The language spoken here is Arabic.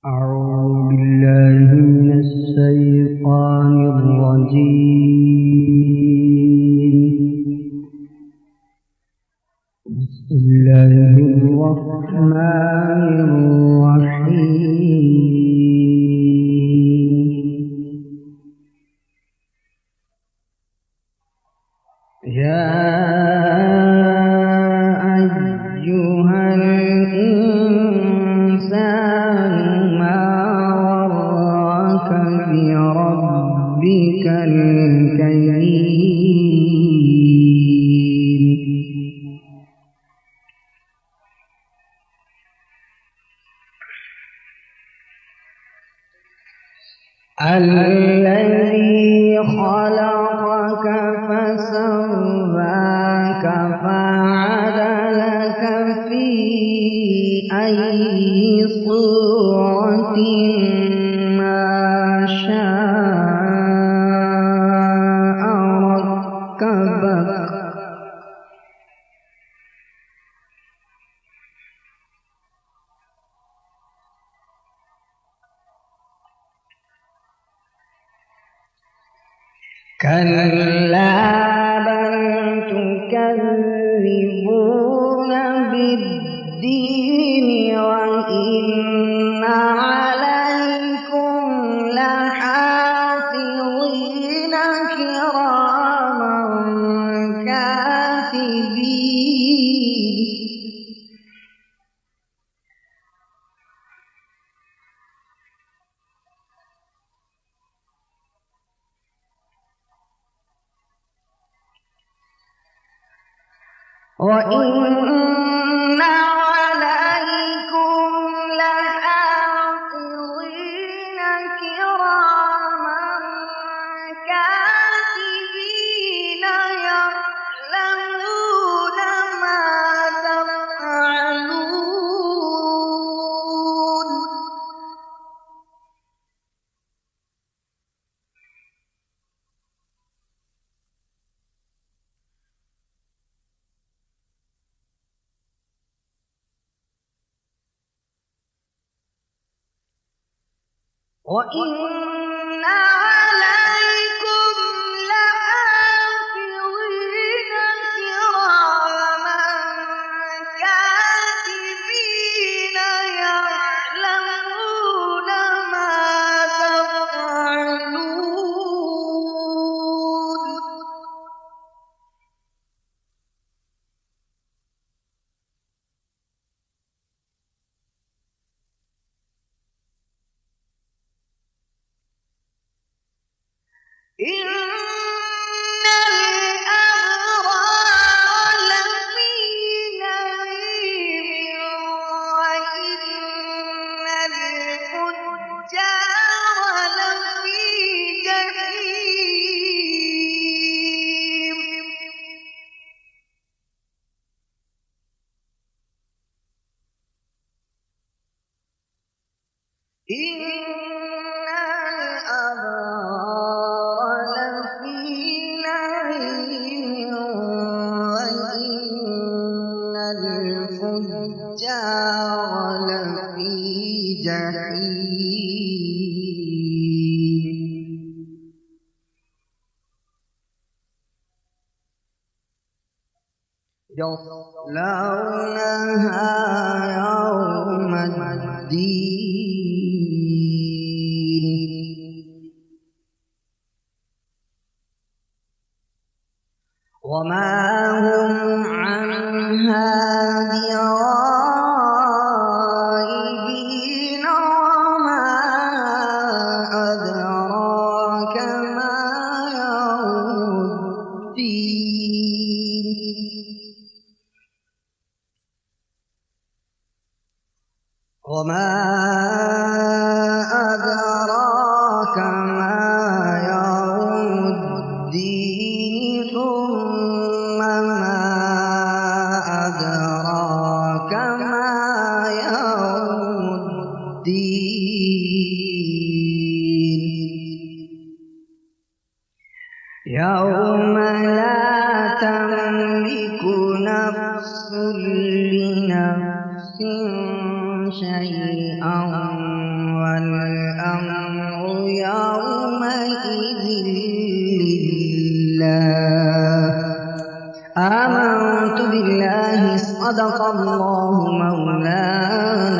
أعوذ بالله من الشيطان الرجيم. بسم الله الرحمن الرحيم. يا أيها الإنسان ما غرك بربك الكريم الذي خلقك فسواك فعدلك في أي صورة ما شاء ركبك كلا بل تكذبون بالدين وإن عليكم لحافظين كراما كاتبين وإن عليكم لحافظين كراما كاتبين يعلمون ما تفعلون وإن عليكم لحافظين كراما كاتبين يعلمون ما تفعلون إن الأبرار لفي نعيم وإن الفجار لفي جحيم إن الأبرار لفي نعيم وإن الفجار لفي جحيم يصلونها يوم الدين وما هم عنها بغائبين وما أدراك ما يوم الدين وما أدراك ما يوم الدين ثم ما أدراك ما يوم الدين يوم لا تملك نفس لنفس شيئا آمنت بالله صدق الله مولانا